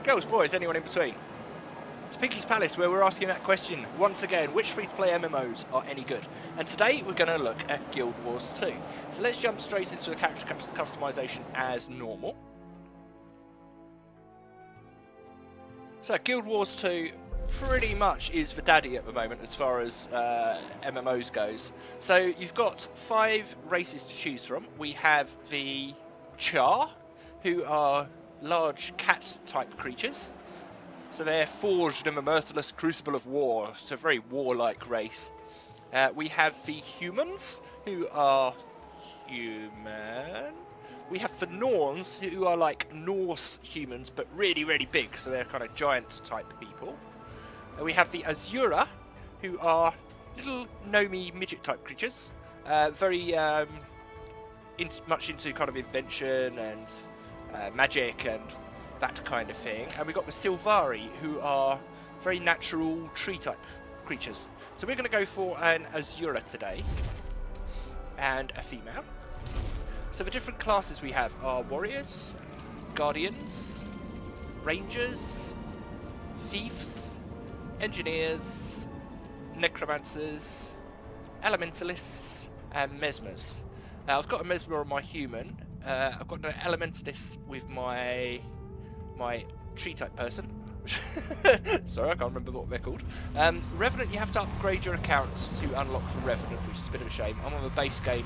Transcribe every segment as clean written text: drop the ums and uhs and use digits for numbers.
girls, boys, anyone in between. It's Pinky's Palace, where we're asking that question once again: which free-to-play MMOs are any good? And today we're going to look at Guild Wars 2. So let's jump straight into the character customization as normal. So Guild Wars 2 pretty much is the daddy at the moment as far as MMOs goes. So you've got 5 races to choose from. We have the Char, who are large cat-type creatures. So they're forged in the merciless crucible of war. It's a very warlike race. We have the humans, who are human. We have the Norns, who are like Norse humans, but really, really big. So they're kind of giant-type people. We have the Azura, who are little gnomey midget-type creatures. Very much into kind of invention and magic and that kind of thing. And we've got the Silvari, who are very natural tree-type creatures. So we're going to go for an Azura today, and a female. So the different classes we have are Warriors, Guardians, Rangers, Thieves, Engineers, Necromancers, Elementalists, and Mesmers. Now I've got a Mesmer on my human. I've got an Elementalist with my tree-type person. Sorry, I can't remember what they're called. Revenant, you have to upgrade your account to unlock the Revenant, which is a bit of a shame. I'm on the base game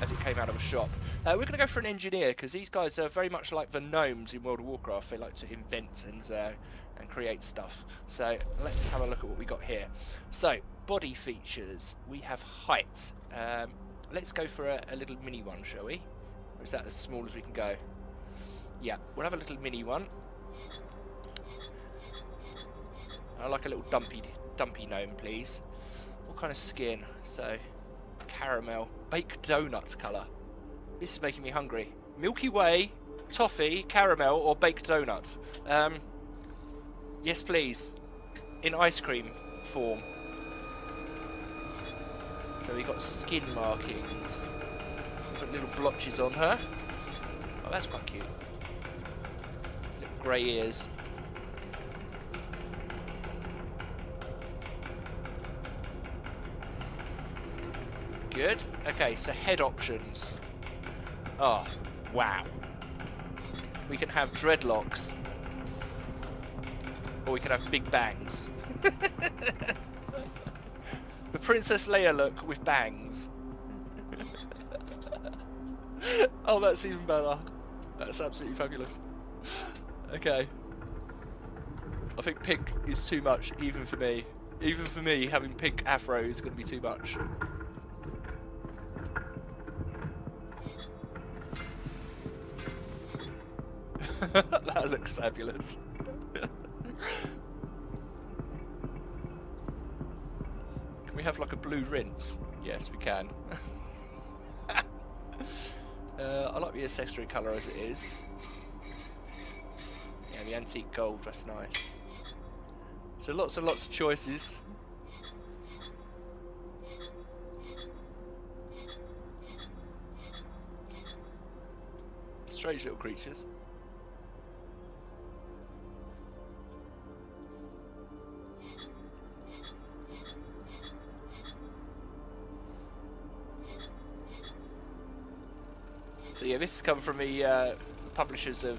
as it came out of a shop. We're going to go for an Engineer, because these guys are very much like the gnomes in World of Warcraft. They like to invent and create stuff. So let's have a look at what we got here. So, body features. We have height. Let's go for a little mini one, shall we? Or is that as small as we can go? Yeah, we'll have a little mini one. I like a little dumpy gnome, please. What kind of skin? So, caramel, baked donut colour. This is making me hungry. Milky Way, toffee, caramel, or baked donuts? Yes, please. In ice cream form. So we got skin markings. Got little blotches on her. Oh, that's quite cute. Little grey ears. Good. Okay, so head options. Oh, wow. We can have dreadlocks. Or we can have big bangs. The Princess Leia look with bangs. Oh, that's even better. That's absolutely fabulous. Okay. I think pink is too much, even for me. Even for me, having pink afro is going to be too much. That looks fabulous. Can we have like a blue rinse? Yes, we can. I like the accessory colour as it is. Yeah, the antique gold, that's nice. So lots and lots of choices. Strange little creatures. So yeah, this has come from the publishers of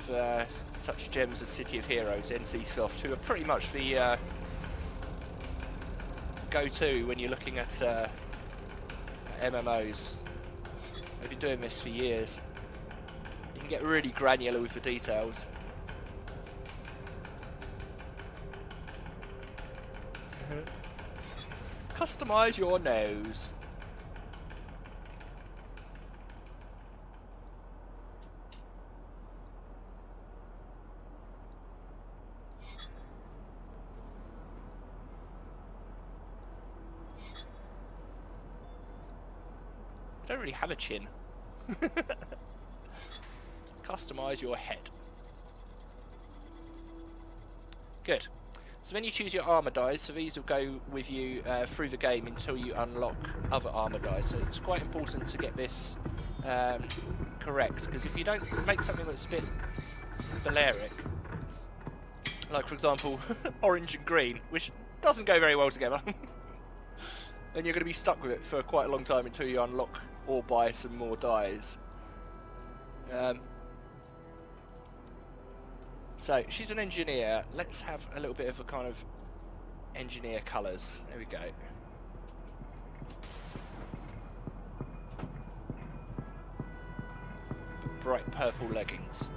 such gems as City of Heroes, NC Soft, who are pretty much the go-to when you're looking at MMOs. They've been doing this for years. You can get really granular with the details. Customize your nose. I don't really have a chin. Customize your head. Good. So when you choose your armor dies, so these will go with you through the game until you unlock other armor dies. So it's quite important to get this correct, because if you don't make something that's a bit Balearic, Like, for example, orange and green, which doesn't go very well together. And you're going to be stuck with it for quite a long time until you unlock or buy some more dyes. So, she's an engineer. Let's have a little bit of a kind of engineer colours. There we go. Bright purple leggings.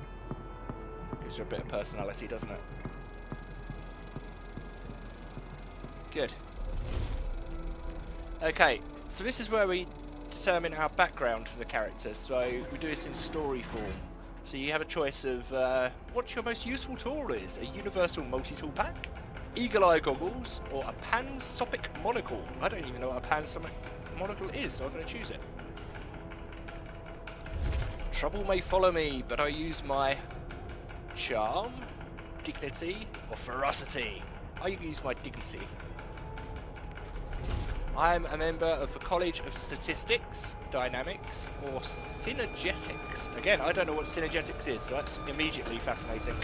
Gives her a bit of personality, doesn't it? Good. Okay, so this is where we determine our background for the characters. So we do this in story form. So you have a choice of what your most useful tool is. A universal multi-tool pack, eagle-eye goggles, or a pansopic monocle. I don't even know what a pansopic monocle is, so I'm going to choose it. Trouble may follow me, but I use my charm, dignity, or ferocity. I use my dignity. I'm a member of the College of Statistics, Dynamics, or Synergetics. Again, I don't know what Synergetics is, so that's immediately fascinating.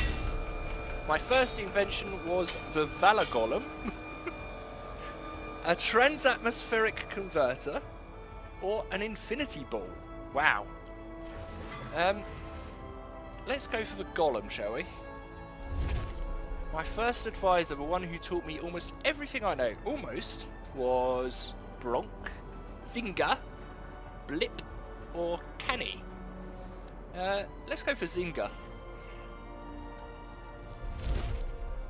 My first invention was the Valor Golem, a transatmospheric converter, or an infinity ball. Wow. Let's go for the Golem, shall we? My first advisor, the one who taught me almost everything I know, was Bronk, Zinga, Blip, or Canny. Let's go for Zinga.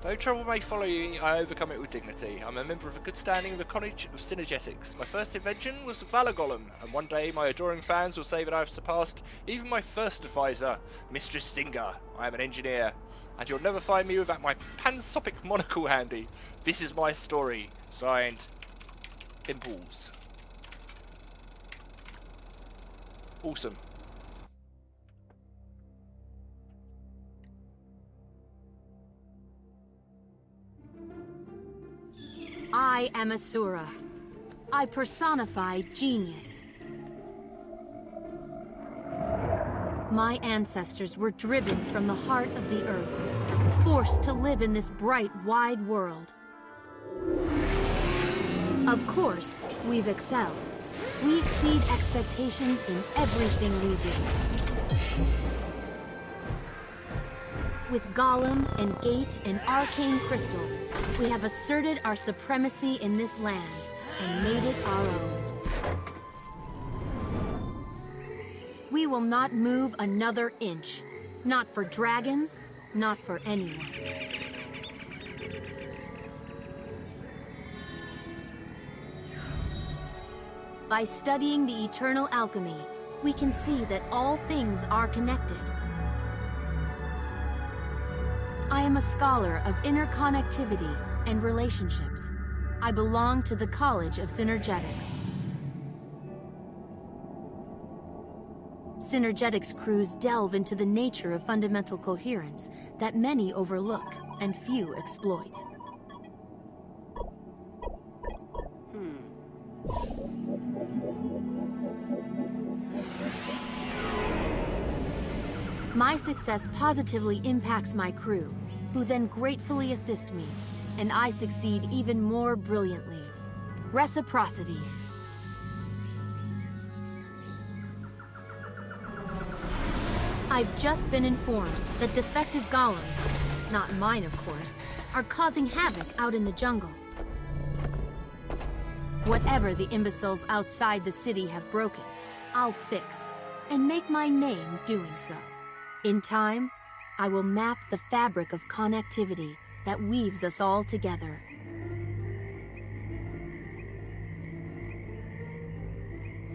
Though trouble may follow you, I overcome it with dignity. I'm a member of a good standing of the College of Synergetics. My first invention was the Valor Golem, and one day my adoring fans will say that I have surpassed even my first advisor, Mistress Zinga. I am an engineer, and you'll never find me without my pansopic monocle handy. This is my story. Signed, Pimples. Awesome. I am Asura. I personify genius. My ancestors were driven from the heart of the earth, forced to live in this bright, wide world. Of course, we've excelled. We exceed expectations in everything we do. With Golem and Gate and Arcane Crystal, we have asserted our supremacy in this land and made it our own. We will not move another inch. Not for dragons, not for anyone. By studying the eternal alchemy, we can see that all things are connected. I am a scholar of interconnectivity and relationships. I belong to the College of Synergetics. Synergetics crews delve into the nature of fundamental coherence that many overlook and few exploit. My success positively impacts my crew, who then gratefully assist me, and I succeed even more brilliantly. Reciprocity. I've just been informed that defective golems, not mine of course, are causing havoc out in the jungle. Whatever the imbeciles outside the city have broken, I'll fix, and make my name doing so. In time, I will map the fabric of connectivity that weaves us all together.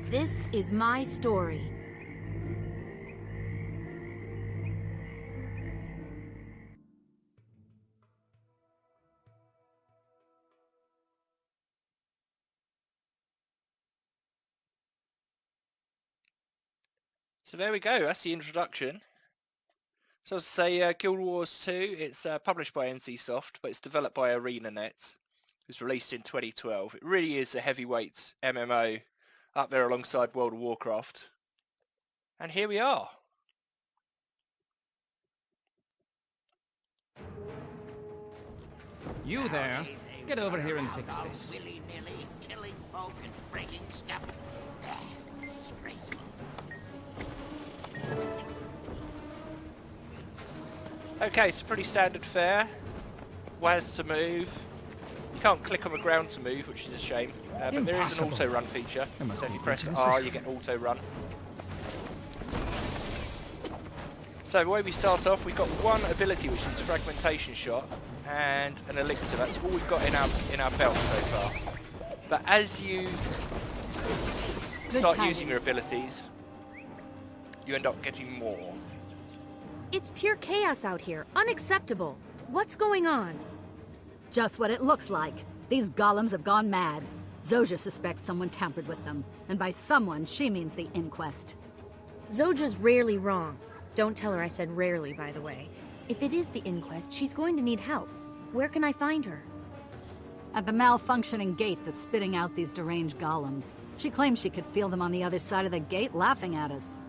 This is my story. So there we go, that's the introduction. So as I say, Guild Wars 2, it's published by NCSoft, but it's developed by ArenaNet. It was released in 2012. It really is a heavyweight MMO, up there alongside World of Warcraft. And here we are. You there. Get over here and fix this. Willy-nilly killing folk and breaking stuff. Disgraceful. Okay, it's a pretty standard fare. WAS to move. You can't click on the ground to move, which is a shame. But there is an Impossible. auto run feature. There must So if be you a press glitch in the R, system. you get auto run. So the way we start off, we've got one ability, which is fragmentation shot, and an elixir. That's all we've got in our belt so far. But as you start using your abilities, you end up getting more. It's pure chaos out here. Unacceptable. What's going on? Just what it looks like. These golems have gone mad. Zoja suspects someone tampered with them. And by someone, she means the Inquest. Zoja's rarely wrong. Don't tell her I said rarely, by the way. If it is the Inquest, she's going to need help. Where can I find her? At the malfunctioning gate that's spitting out these deranged golems. She claims she could feel them on the other side of the gate laughing at us.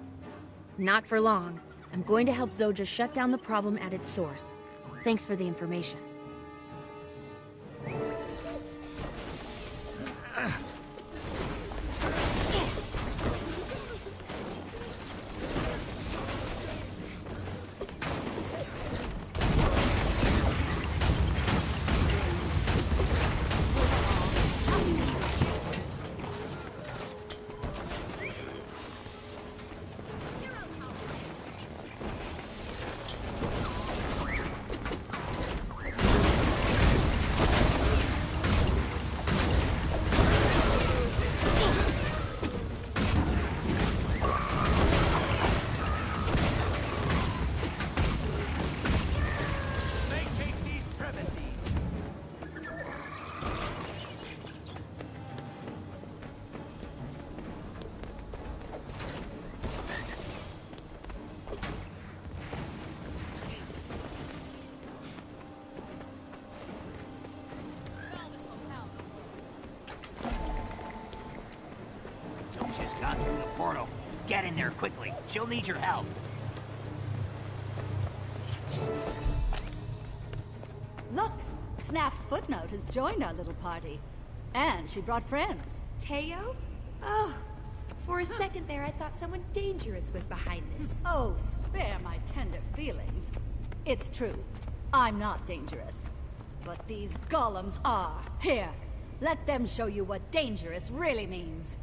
Not for long. I'm going to help Zoja shut down the problem at its source. Thanks for the information. Zoja's gone through the portal. Get in there quickly. She'll need your help. Look! Snaff's footnote has joined our little party. And she brought friends. Teo? Oh, for a second there I thought someone dangerous was behind this. Oh, spare my tender feelings. It's true. I'm not dangerous. But these golems are. Here, let them show you what dangerous really means.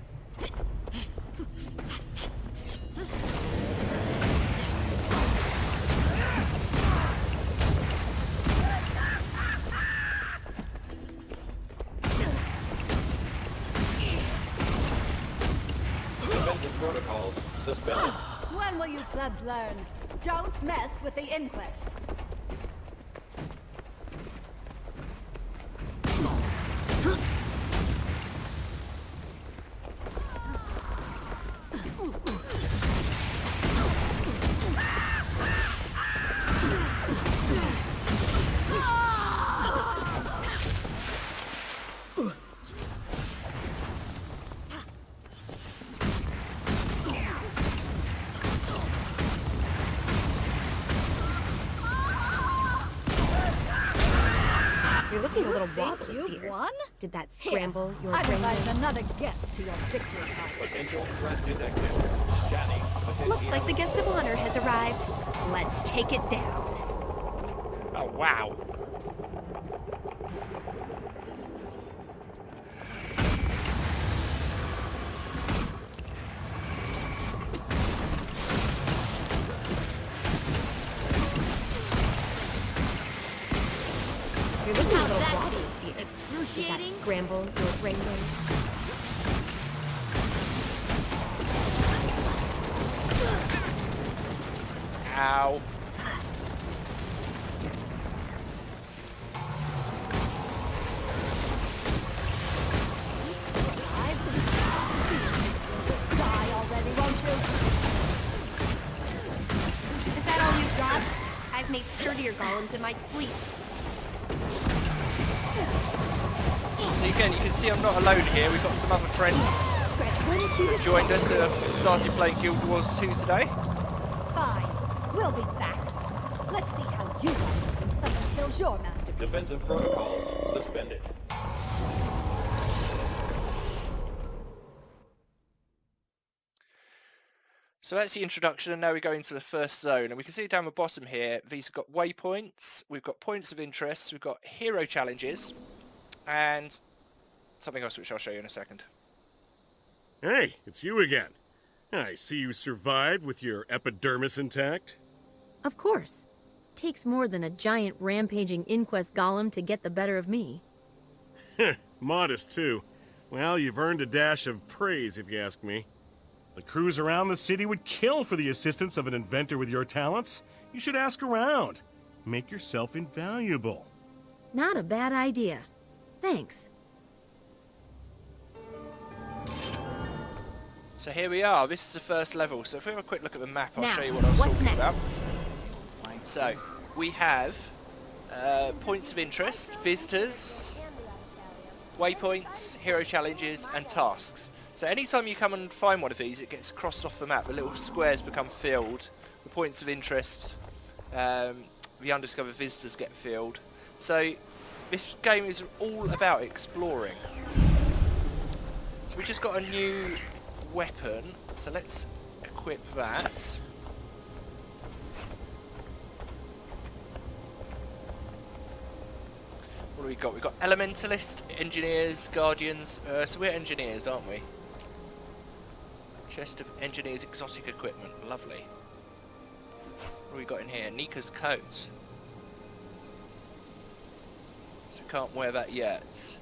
Defensive protocols suspended. When will you plebs learn? Don't mess with the Inquest. You're looking a little wobbly, You dear. won? Did that scramble Here, your I've brain? invited another guest to your victory party. Potential threat detected. Scanning. Looks like the guest of honor has arrived. Let's take it down. Oh, wow. You're looking a little wobbly, dear. Did that Excruciating? scramble your brain waves? Ow. Die already, won't you? Is that all you've got? I've made sturdier golems in my sleep. So again, you can see I'm not alone here. We've got some other friends Scratch one cutest joined us who have started playing Guild Wars 2 today. Fine. We'll be back. Let's see how you like it when someone kills your masterpiece. Defensive protocols suspended. So that's the introduction, and now we go into the first zone, and we can see down the bottom here, these have got waypoints, we've got points of interest, we've got hero challenges, and something else which I'll show you in a second. Hey, it's you again. I see you survived with your epidermis intact. Of course. Takes more than a giant rampaging inquest golem to get the better of me. Modest, too. Well, you've earned a dash of praise, if you ask me. The crews around the city would kill for the assistance of an inventor with your talents. You should ask around. Make yourself invaluable. Not a bad idea. Thanks. So here we are, this is the first level, so if we have a quick look at the map, I'll Now, show you what I was what's talking next? about. So, we have points of interest, visitors, waypoints, hero challenges, and tasks. So anytime you come and find one of these, it gets crossed off the map. The little squares become filled. The points of interest, the undiscovered visitors get filled. So this game is all about exploring. So we just got a new weapon. So let's equip that. What do we got? We've got Elementalist, Engineers, Guardians. So we're Engineers, aren't we? Chest of Engineers exotic equipment. Lovely. What do we got in here? Nika's coat. So we can't wear that yet.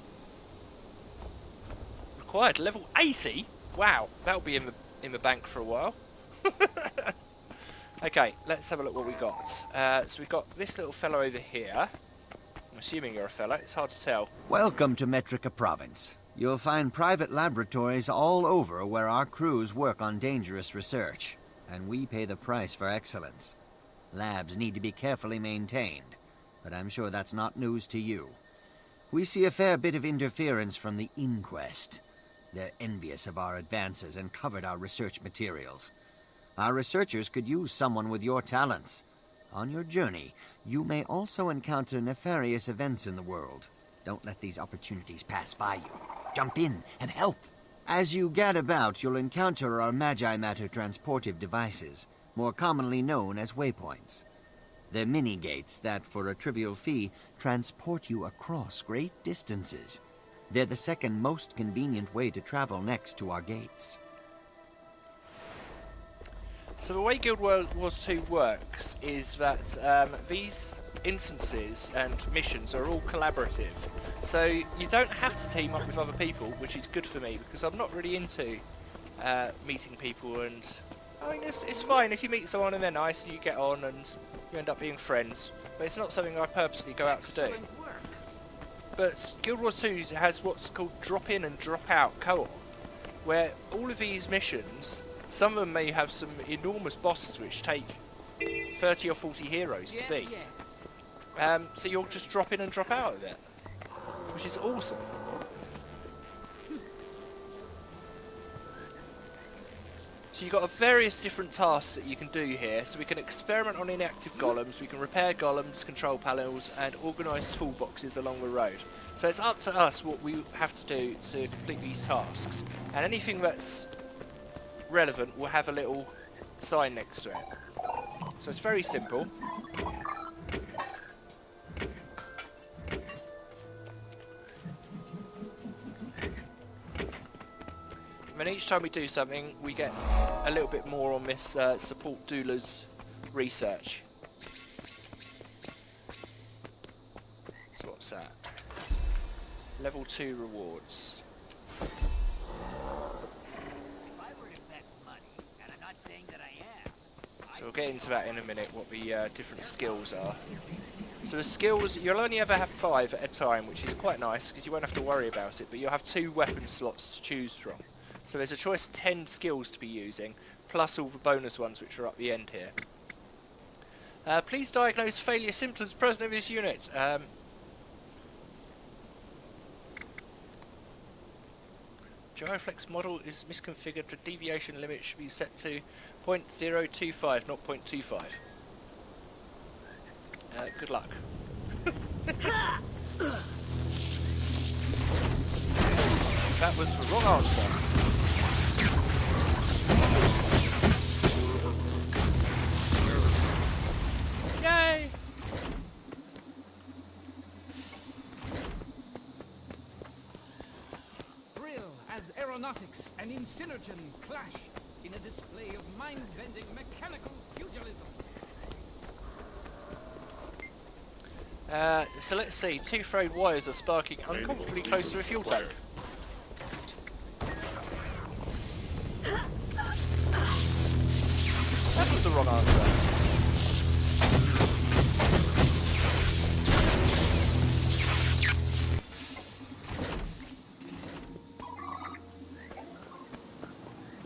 Required level 80? Wow, that'll be in the bank for a while. Okay, let's have a look what we got. So we've got this little fellow over here. I'm assuming you're a fella, it's hard to tell. Welcome to Metrica Province. You'll find private laboratories all over where our crews work on dangerous research, and we pay the price for excellence. Labs need to be carefully maintained, but I'm sure that's not news to you. We see a fair bit of interference from the Inquest. They're envious of our advances and covered our research materials. Our researchers could use someone with your talents. On your journey, you may also encounter nefarious events in the world. Don't let these opportunities pass by you. Jump in and help. As you gad about, you'll encounter our Magi Matter transportive devices, more commonly known as waypoints. They're mini-gates that, for a trivial fee, transport you across great distances. They're the second most convenient way to travel next to our gates. So the way Guild Wars 2 works is that these instances and missions are all collaborative. So you don't have to team up with other people, which is good for me because I'm not really into meeting people, and I mean it's fine if you meet someone and they're nice and you get on and you end up being friends, but it's not something I purposely go out to do. But Guild Wars 2 has what's called drop in and drop out co-op, where all of these missions, some of them may have some enormous bosses which take 30 or 40 heroes to beat. So you'll just drop in and drop out of it, which is awesome. So you've got various different tasks that you can do here. So we can experiment on inactive golems, we can repair golems, control panels, and organise toolboxes along the road. So it's up to us what we have to do to complete these tasks. And anything that's relevant will have a little sign next to it. So it's very simple. And then each time we do something, we get a little bit more on this support doula's research. So what's that? Level 2 rewards. If I were to bet money, and I'm not saying that I am. So we'll get into that in a minute, what the different skills are. So the skills, you'll only ever have 5 at a time, which is quite nice because you won't have to worry about it, but you'll have 2 weapon slots to choose from. So there's a choice of 10 skills to be using, plus all the bonus ones which are up the end here. Please diagnose failure symptoms present in this unit. Gyroflex model is misconfigured. The deviation limit should be set to 0.025, not 0.25. Good luck. That was the wrong answer. Yay! Thrill as aeronautics and Insynergen clash in a display of mind-bending mechanical pugilism. So let's see, two frayed wires are sparking uncomfortably close to a fuel tank. That was the wrong answer.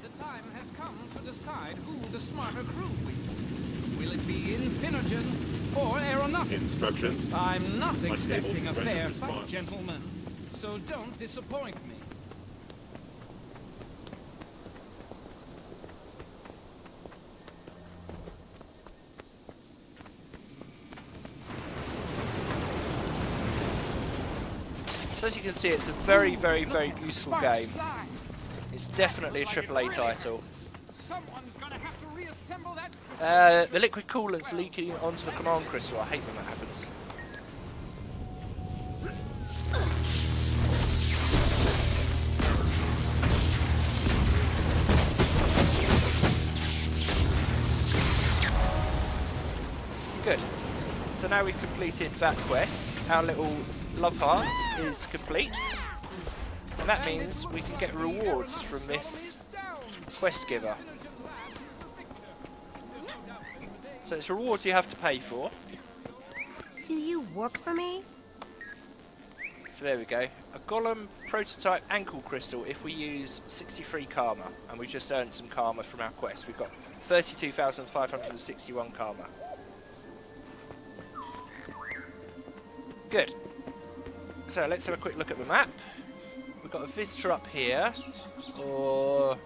The time has come to decide who the smarter crew will be. Will it be Insynergen or aeronautics? Instructions. I'm not Unable expecting to a render fair response. fight, gentlemen. So don't disappoint me. So as you can see, it's a very, very, very useful Sparks game. fly. It's definitely a AAA title. Someone's gonna have to reassemble that. The liquid coolant's leaking onto the command crystal. I hate when that happens. Good. So now we've completed that quest. Our little love hearts is complete. And that means we can get rewards from this quest giver. So it's rewards you have to pay for. Do you work for me? So there we go. A golem prototype ankle crystal if we use 63 karma. And we just earned some karma from our quest. We've got 32,561 karma. Good. So let's have a quick look at the map. We've got a visitor up here, or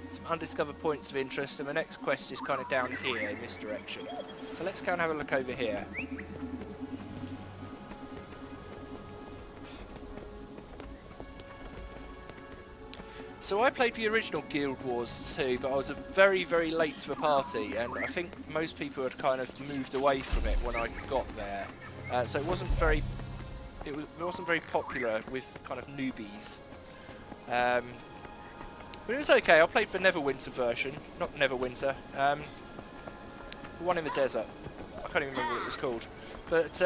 some undiscovered points of interest, and the next quest is kind of down here in this direction. So let's go and have a look over here. So I played the original Guild Wars 2, but I was very, very late to the party, and I think most people had kind of moved away from it when I got there. So it wasn't very popular with kind of newbies. But it was okay. I played the NeverWinter version, not NeverWinter, the one in the desert. I can't even remember what it was called. But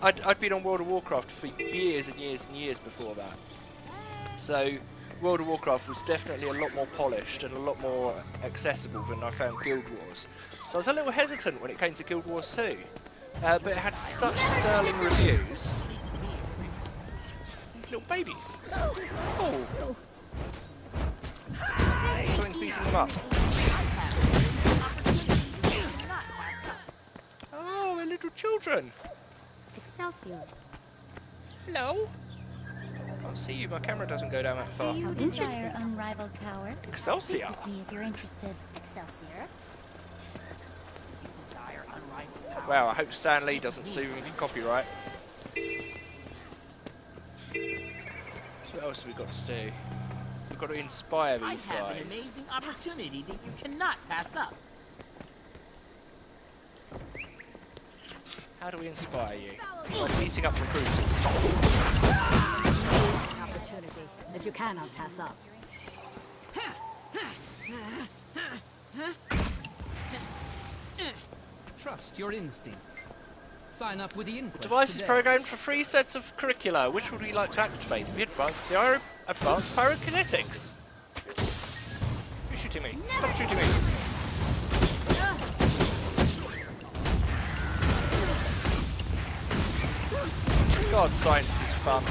I'd been on World of Warcraft for years and years and years before that. So World of Warcraft was definitely a lot more polished and a lot more accessible than I found Guild Wars. So I was a little hesitant when it came to Guild Wars 2. But it had such sterling reviews. These little babies. Oh. Something's beating them up. Oh, we're little children. Excelsior. Hello. Can't see you. My camera doesn't go down that far. How Desire interesting. unrivaled power. Excelsior. Speak with me if you're interested. Excelsior. Desire unrivaled power. Wow, I hope Stan Lee doesn't sue me for copyright. So what else have we got to do? We've got to inspire I these have an guys. amazing opportunity that you cannot pass up. How do we inspire you? By beating up recruiters. Amazing opportunity that you cannot pass up. Trust your instincts. Sign up with the Inquest Device is today. programmed for 3 sets of curricula. Which would we like to activate? The advanced pyrokinetics. You're shooting me. Stop shooting me. God, science is fun.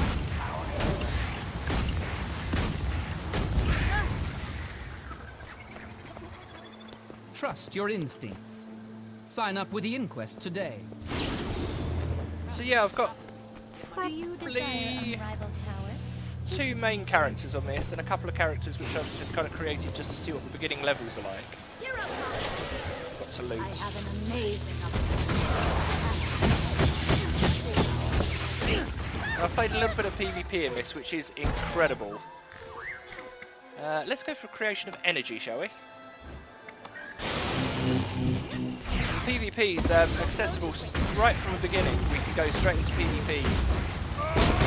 Trust your instincts. Sign up with the Inquest today. So yeah, I've got Do you desire probably unrivaled power? 2 main characters on this and a couple of characters which I've just kind of created just to see what the beginning levels are like. Got to loot. I have an amazing opportunity. I've played a little bit of PvP in this, which is incredible. Let's go for creation of energy, shall we? PvP is accessible right from the beginning. We can go straight into PvP in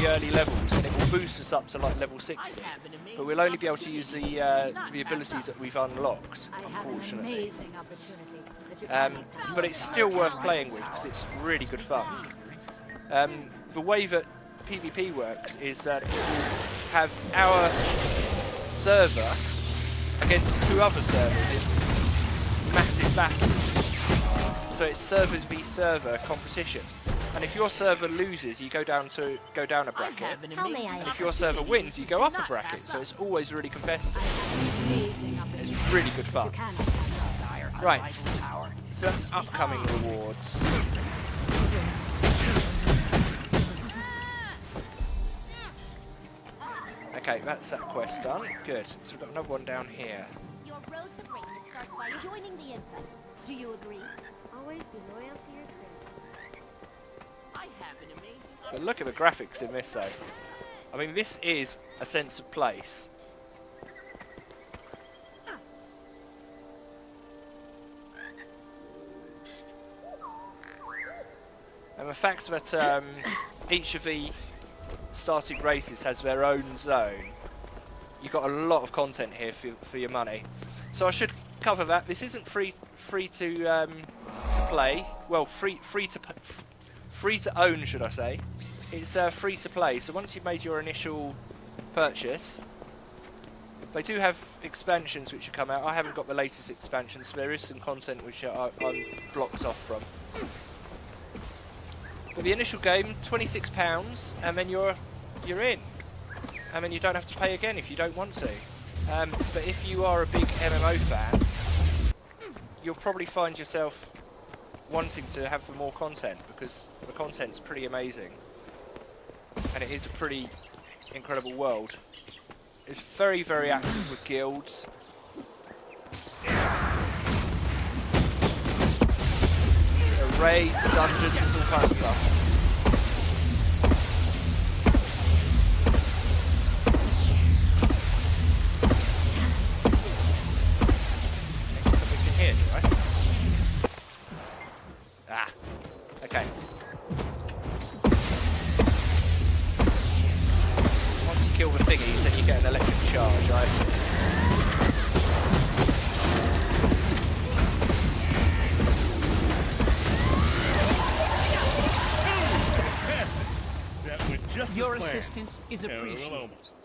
the early levels, and it will boost us up to like level 60. But we'll only be able to use the abilities that we've unlocked, unfortunately. But it's still worth playing with because it's really good fun. The way that PvP works is that it will have our server against 2 other servers in massive battles. So it's servers v server competition. And if your server loses, you go down a bracket. If your server wins, you go up a bracket. So it's always really competitive. It's really good fun. Right, so that's upcoming rewards. Okay, that's that quest done. Good. So we've got another one down here. Your road to greatness starts by joining the Infest. Do you agree? Always be loyal to your crew. I have an amazing... But look at the graphics in this though. I mean, this is a sense of place. And the fact that each of the starting races has their own zone, you've got a lot of content here for your money. So I should cover that. This isn't free to play. Well, free to own, should I say? It's free to play. So once you've made your initial purchase, they do have expansions which have come out. I haven't got the latest expansions. So there is some content which I'm blocked off from. But the initial game, £26, and then you're in, and then you don't have to pay again if you don't want to. But if you are a big MMO fan, you'll probably find yourself wanting to have more content because the content's pretty amazing, and it is a pretty incredible world. It's very, very active with guilds. Raids, dungeons, it's all kinds of stuff. Put this in here, do I? Ah, okay. Once you kill the thingies, then you get an electric charge, right? Your assistance is appreciated. Well, almost.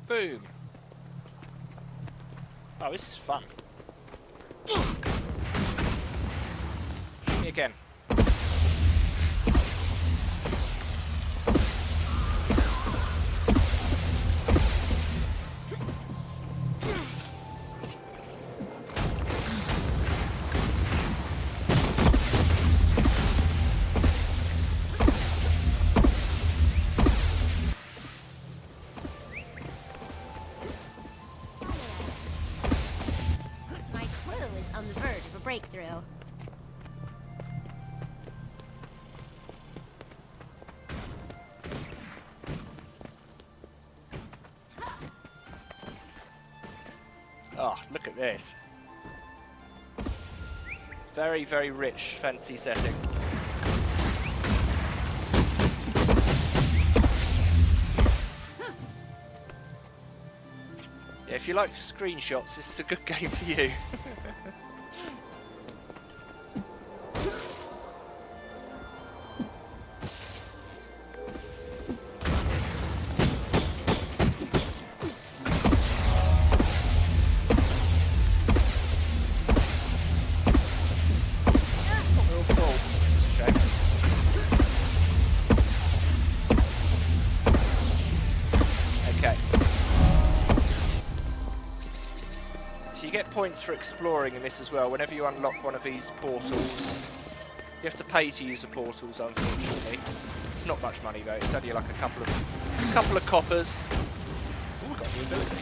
Boom. Oh, this is fun. Shoot me again. Breakthrough. Oh, look at this. Very, very rich, fancy setting. Yeah, if you like screenshots, this is a good game for you. get points for exploring in this as well. Whenever you unlock one of these portals, you have to pay to use the portals, unfortunately. It's not much money though. It's only like a couple of coppers. Ooh, we got a new ability.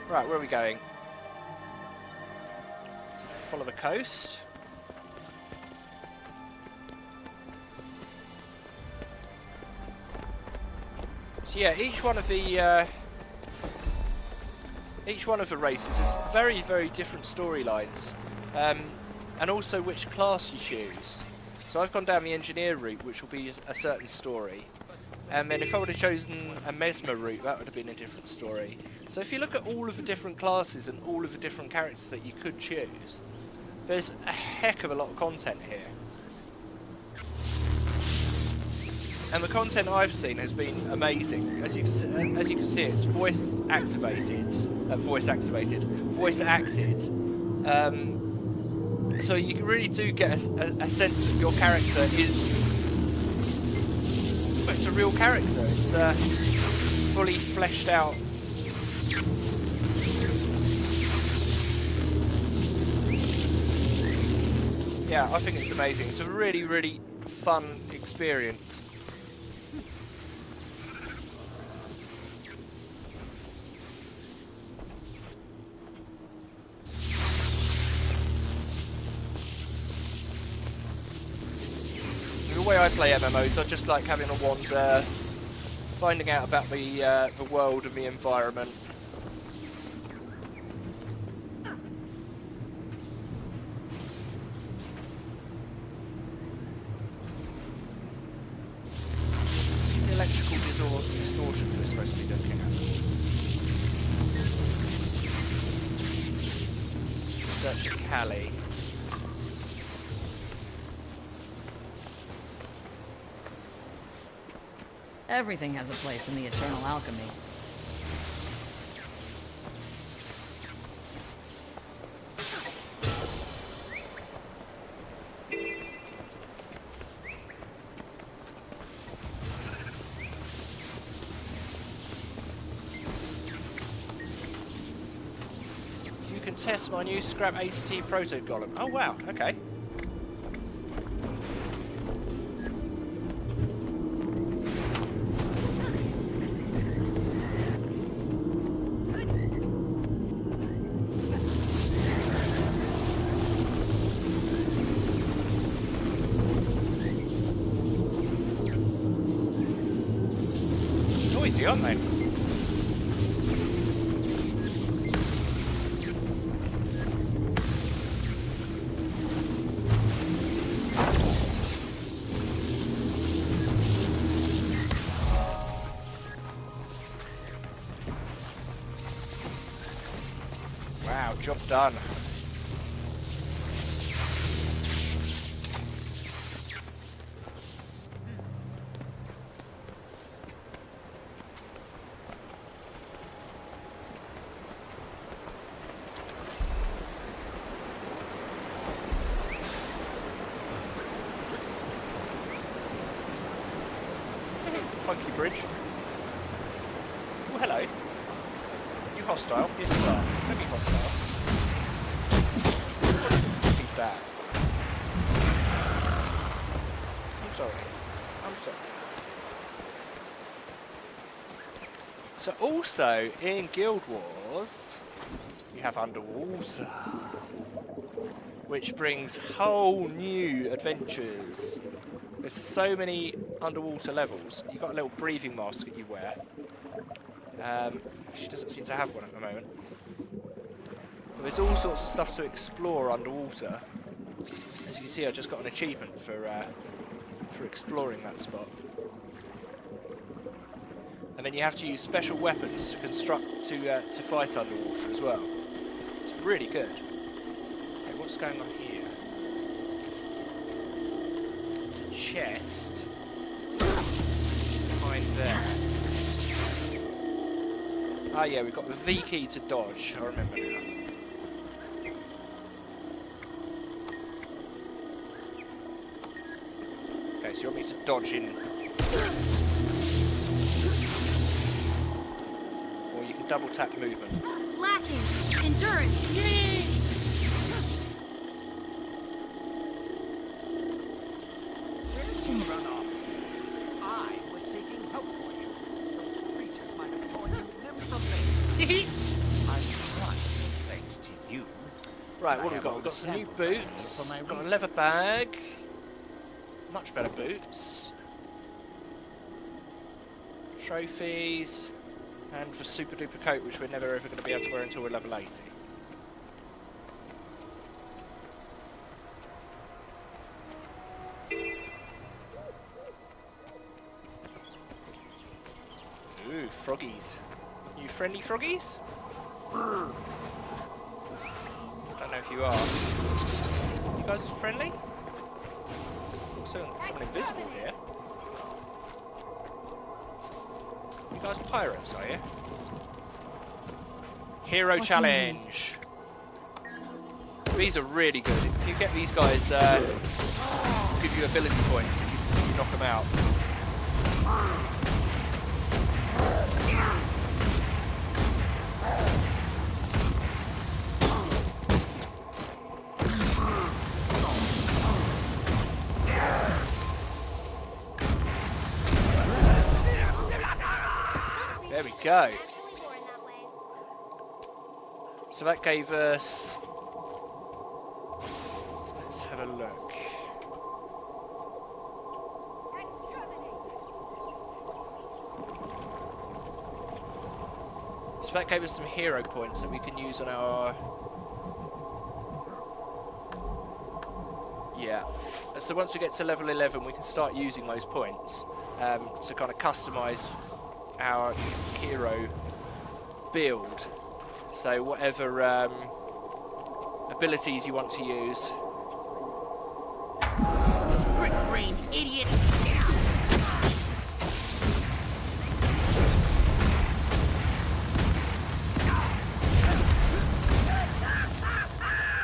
Right, where are we going? Follow the coast. So yeah, each one of the races has very, very different storylines, and also which class you choose. So I've gone down the engineer route, which will be a certain story, and then if I would have chosen a Mesmer route, that would have been a different story. So if you look at all of the different classes and all of the different characters that you could choose, there's a heck of a lot of content here. And the content I've seen has been amazing. As you can see, it's voice acted. So you really do get a sense that your character is... Well, it's a real character. It's fully fleshed out. Yeah, I think it's amazing. It's a really, really fun experience. The way I play MMOs, I just like having a wander, finding out about the world and the environment. These electrical distortions we're supposed to be looking at. Searching Cali. Everything has a place in the eternal alchemy. You can test my new scrap ACT proto golem. Oh wow, okay. Noisy, aren't they? Wow, job done. Funky bridge. Oh, hello. You hostile? Yes, you are. Don't be hostile. Keep that. I'm sorry. I'm sorry. So also, in Guild Wars, you have Underwater, which brings whole new adventures. There's so many underwater levels. You've got a little breathing mask that you wear. She doesn't seem to have one at the moment. But there's all sorts of stuff to explore underwater. As you can see, I just got an achievement for exploring that spot. And then you have to use special weapons to to fight underwater as well. It's really good. Okay, what's going on here? Chest behind there. Ah yeah, we've got the V key to dodge, I remember now. Okay, so you want me to dodge in. double tap movement. Lacking endurance. Where did you run off to? I was seeking help for you. Those creatures might have torn you limb from limb. I'm crying thanks to you. Right, what have we got? We've got some new boots. We've got a leather bag. Much better boots. Trophies. And the super duper coat, which we're never ever going to be able to wear until we're level 80. Ooh, froggies. You friendly froggies? Don't know if you are. You guys friendly? Someone invisible here. You guys pirates, are you? Hero challenge. These are really good. If you get these guys, give you ability points if you knock them out. There we go. So that gave us... Let's have a look. So that gave us some hero points that we can use on our... Yeah. So once we get to level 11, we can start using those points to kind of customise our hero build. So whatever abilities you want to use. Script-brained idiot!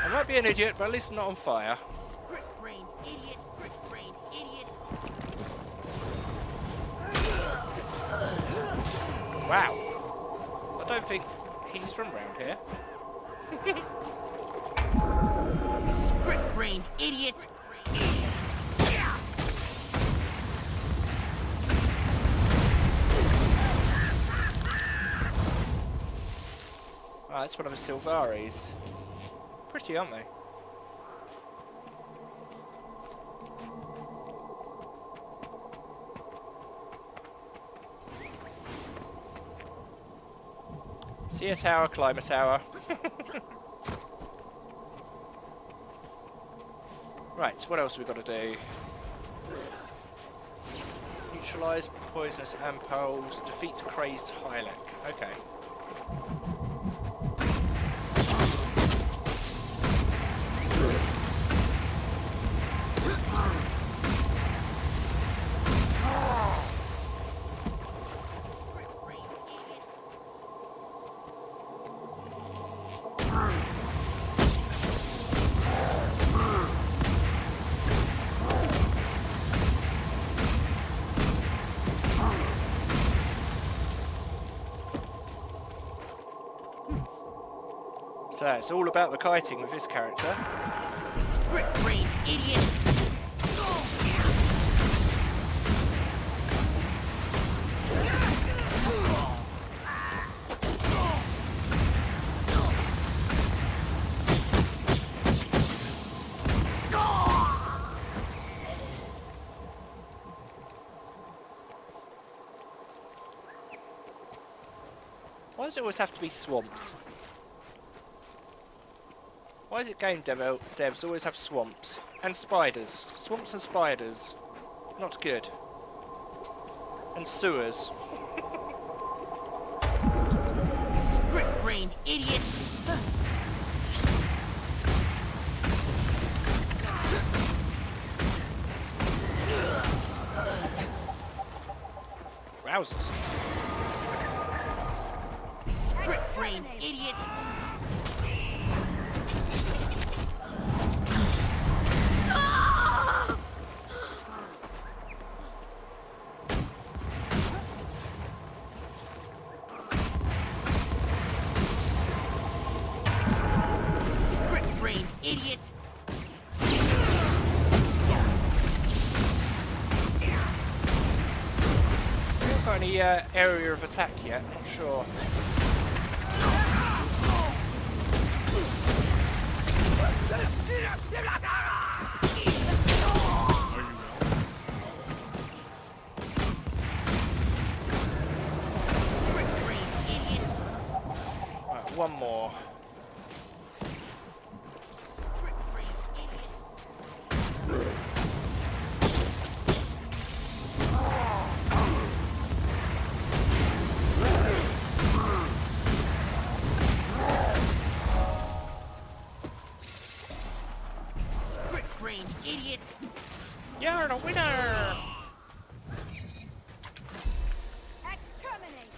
I might be an idiot, but at least I'm not on fire. Script-brained idiot! Script-brained idiot! Wow. I don't think he's from around here. Script-brained idiot! Oh, that's one of the Silvaris. Pretty, aren't they? See a tower, climb a tower. Right, what else have we got to do? Neutralise poisonous ampoules, defeats crazed Hylic. Okay. So it's all about the kiting with this character. Script-brained idiot! Why does it always have to be swamps? Why is it game devs always have swamps? And spiders. Swamps and spiders. Not good. And sewers. Script-brained idiot! Wowzers. Script-brained idiot! any area of attack yet. I'm not sure. Right, one more. Idiot! You're the winner! Exterminate!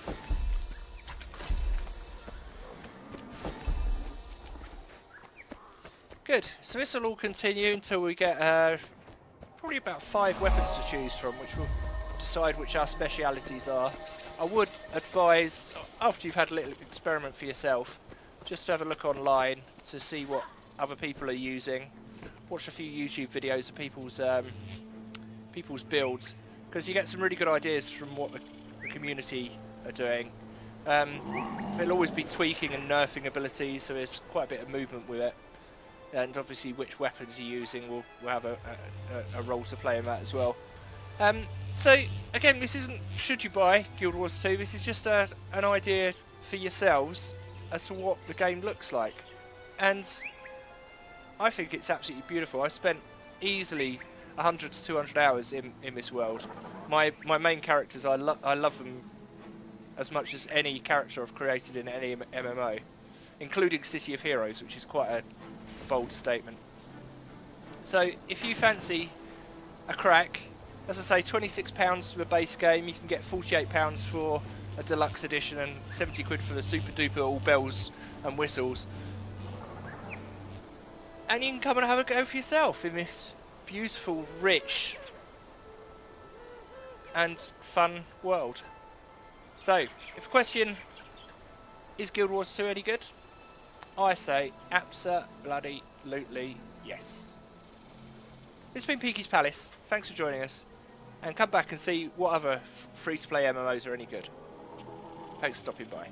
Good. So this will all continue until we get probably about 5 weapons to choose from, which will decide which our specialities are. I would advise, after you've had a little experiment for yourself, just to have a look online to see what other people are using. Watch a few YouTube videos of people's builds, because you get some really good ideas from what the community are doing. They'll always be tweaking and nerfing abilities, so there's quite a bit of movement with it. And obviously which weapons you're using will have a role to play in that as well. So again, this isn't should you buy Guild Wars 2, this is just an idea for yourselves as to what the game looks like. And I think it's absolutely beautiful. I spent easily 100 to 200 hours in this world. My main characters, I love them as much as any character I've created in any MMO, including City of Heroes, which is quite a bold statement. So if you fancy a crack, as I say, £26 for the base game, you can get £48 for a deluxe edition and 70 quid for the super duper all bells and whistles. And you can come and have a go for yourself in this beautiful, rich and fun world. So, if the question is Guild Wars 2 any good? I say abso-bloody-lutely yes. This has been Peaky's Palace. Thanks for joining us. And come back and see what other free-to-play MMOs are any good. Thanks for stopping by.